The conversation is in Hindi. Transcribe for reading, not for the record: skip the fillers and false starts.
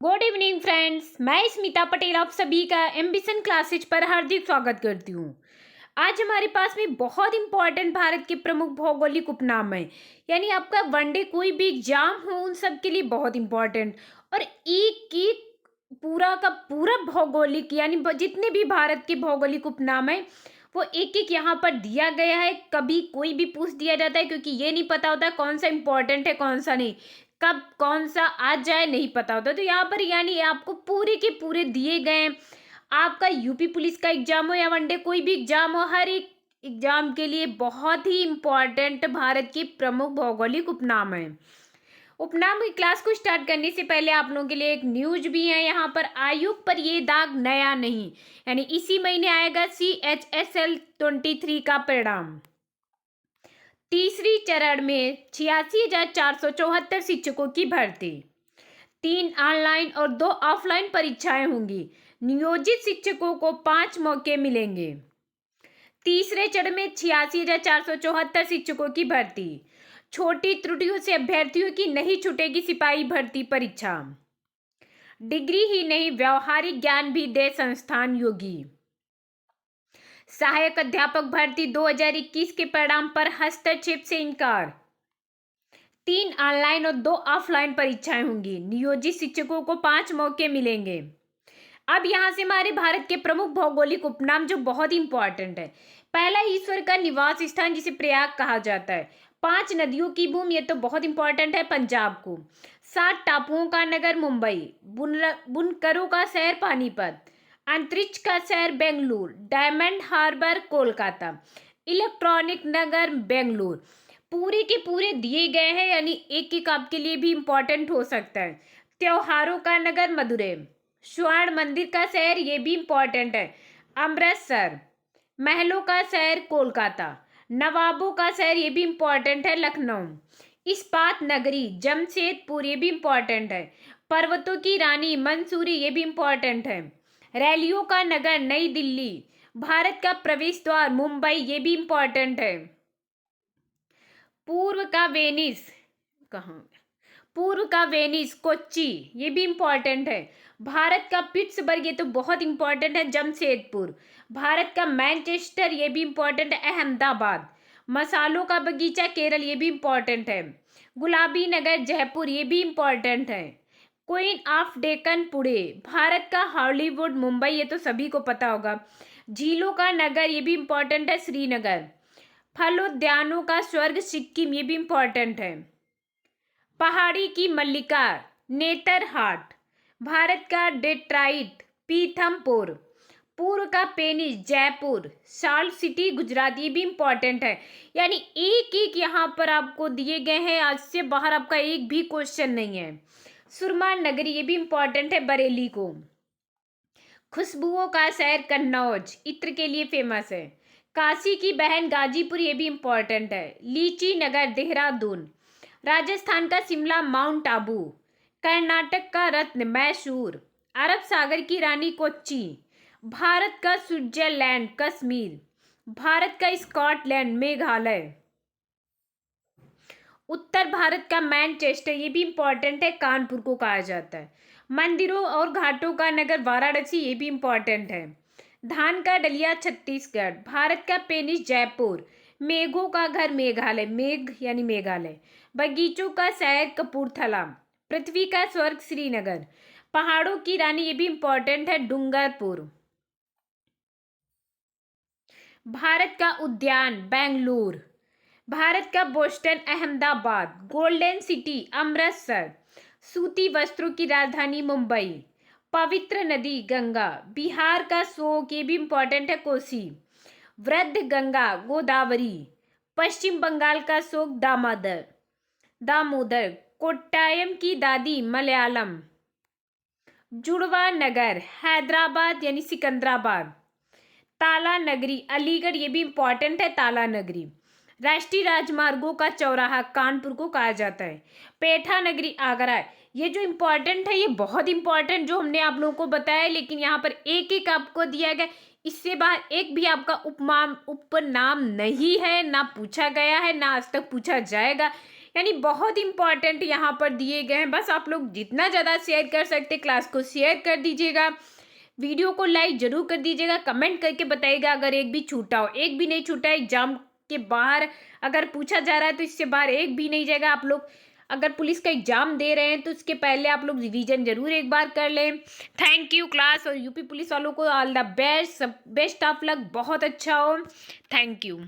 गुड इवनिंग फ्रेंड्स, मैं स्मिता पटेल आप सभी का एम्बिशन क्लासेज पर हार्दिक स्वागत करती हूँ। आज हमारे पास में बहुत इंपॉर्टेंट भारत के प्रमुख भौगोलिक उपनाम है। यानी आपका वनडे कोई भी एग्जाम हो उन सब के लिए बहुत इंपॉर्टेंट। और एक एक पूरा का पूरा भौगोलिक यानी जितने भी भारत के भौगोलिक उपनाम है वो एक एक यहाँ पर दिया गया है। कभी कोई भी पूछ दिया जाता है क्योंकि ये नहीं पता होता कौन सा इंपॉर्टेंट है कौन सा नहीं, कब कौन सा आ जाए नहीं पता होता। तो यहाँ पर यानी आपको पूरे के पूरे दिए गए हैं। आपका यूपी पुलिस का एग्जाम हो या वनडे कोई भी एग्जाम हो, हर एक एग्जाम के लिए बहुत ही इंपॉर्टेंट भारत के प्रमुख भौगोलिक उपनाम है। उपनाम की क्लास को स्टार्ट करने से पहले आप लोगों के लिए एक न्यूज भी है। यहाँ पर आयोग पर ये दाग नया नहीं, यानी इसी महीने आएगा CHSL 23 का परिणाम। तीसरी चरण में 86,474 शिक्षकों की भर्ती। 3 ऑनलाइन और 2 ऑफलाइन परीक्षाएं होंगी। नियोजित शिक्षकों को 5 मौके मिलेंगे। तीसरे चरण में 86,474 शिक्षकों की भर्ती। छोटी त्रुटियों से अभ्यर्थियों की नहीं छूटेगी सिपाही भर्ती परीक्षा। डिग्री ही नहीं व्यवहारिक ज्ञान भी दे संस्थान योगी। सहायक अध्यापक भर्ती 2021 के परिणाम पर हस्तक्षेप से इनकार। 3 ऑनलाइन और 2 ऑफलाइन परीक्षाएं होंगी। नियोजित शिक्षकों को 5 मौके मिलेंगे। अब यहाँ से हमारे भारत के प्रमुख भौगोलिक उपनाम जो बहुत इंपॉर्टेंट है। पहला, ईश्वर का निवास स्थान जिसे प्रयाग कहा जाता है। 5 नदियों की भूमि, ये तो बहुत इंपॉर्टेंट है पंजाब को। 7 टापुओं का नगर मुंबई। बुनकरों का शहर पानीपत। अंतरिक्ष का शहर Bengaluru. Diamond harbour Kolkata. Electronic नगर बेंगलुरु। पूरे के पूरे दिए गए हैं, यानी एक एक आपके लिए भी इंपॉर्टेंट हो सकता है। त्योहारों का नगर मदुरै। स्वर्ण मंदिर का शहर, ये भी इंपॉर्टेंट है, अमृतसर। महलों का शहर कोलकाता। नवाबों का शहर, ये भी इंपॉर्टेंट है, लखनऊ। इस्पात नगरी जमशेदपुर, ये भी इंपॉर्टेंट है। पर्वतों की रानी मंसूरी, ये भी इंपॉर्टेंट है। रैलियों का नगर नई दिल्ली। भारत का प्रवेश द्वार मुंबई, ये भी इंपॉर्टेंट है। पूर्व का वेनिस, कहाँ, पूर्व का वेनिस कोच्चि, ये भी इंपॉर्टेंट है। भारत का पिट्सबर्ग, ये तो बहुत इंपॉर्टेंट है, जमशेदपुर। भारत का मैनचेस्टर, ये भी इंपॉर्टेंट है, अहमदाबाद। मसालों का बगीचा केरल, ये भी इंपॉर्टेंट है। गुलाबी नगर जयपुर, ये भी इंपॉर्टेंट है। Queen of Deccan Pune. भारत का हॉलीवुड मुंबई, ये तो सभी को पता होगा। झीलों का नगर, ये भी इंपॉर्टेंट है, श्रीनगर। फलोद्यानों का स्वर्ग सिक्किम, ये भी इंपॉर्टेंट है। पहाड़ी की मल्लिका नेतरहाट। भारत का डेट्राइट पीथमपुर। पूर्व का penis Jaipur. Salt city Gujarat, ये भी इंपॉर्टेंट है। यानी एक एक यहाँ पर आपको दिए गए हैं, आज से बाहर आपका एक भी क्वेश्चन नहीं है। सुरमा नगरी, ये भी इंपॉर्टेंट है, बरेली को। खुशबुओं का शहर कन्नौज, इत्र के लिए फेमस है। काशी की बहन गाजीपुर, ये भी इंपॉर्टेंट है। लीची नगर देहरादून। राजस्थान का शिमला माउंट आबू। कर्नाटक का रत्न मैसूर। अरब सागर की रानी कोच्चि। भारत का स्विट्जरलैंड कश्मीर। भारत का स्कॉटलैंड मेघालय। उत्तर भारत का मैनचेस्टर, ये भी इंपॉर्टेंट है, कानपुर को कहा जाता है। मंदिरों और घाटों का नगर वाराणसी, ये भी इंपॉर्टेंट है। धान का डलिया छत्तीसगढ़। भारत का पेनिस जयपुर। मेघों का घर मेघालय, मेघ यानी मेघालय। बगीचों का शहर कपूरथला। पृथ्वी का स्वर्ग श्रीनगर। पहाड़ों की रानी, ये भी इंपॉर्टेंट है, डूंगरपुर। भारत का उद्यान बेंगलुरु। भारत का Boston Ahmedabad. Golden city Amritsar. सूती वस्त्रों की राजधानी मुंबई। पवित्र नदी गंगा। बिहार का शोक, ये भी इंपॉर्टेंट है, कोसी। वृद्ध गंगा गोदावरी। पश्चिम बंगाल का शोक दामोदर दामोदर। कोट्टायम की दादी मलयालम। जुड़वा नगर हैदराबाद यानी सिकंदराबाद। ताला नगरी अलीगढ़, ये भी इंपॉर्टेंट है, ताला नगरी। राष्ट्रीय राजमार्गों का चौराहा कानपुर को कहा जाता है। पेठा नगरी आगरा। ये जो इंपॉर्टेंट है, ये बहुत इंपॉर्टेंट जो हमने आप लोगों को बताया है, लेकिन यहाँ पर एक एक आपको दिया गया, इससे बाहर एक भी आपका उपनाम नहीं है, ना पूछा गया है, ना आज तक पूछा जाएगा। यानी बहुत इंपॉर्टेंट यहाँ पर दिए गए हैं। बस आप लोग जितना ज़्यादा शेयर कर सकते क्लास को शेयर कर दीजिएगा, वीडियो को लाइक जरूर कर दीजिएगा, कमेंट करके बताइएगा अगर एक भी छूटा हो। एक भी नहीं छूटा, एग्जाम के बाहर अगर पूछा जा रहा है तो इससे बाहर एक भी नहीं जाएगा। आप लोग अगर पुलिस का एग्जाम दे रहे हैं तो उसके पहले आप लोग रिवीजन जरूर एक बार कर लें। थैंक यू क्लास, और यूपी पुलिस वालों को ऑल द बेस्ट, सब बेस्ट ऑफ लक, बहुत अच्छा हो। Thank you.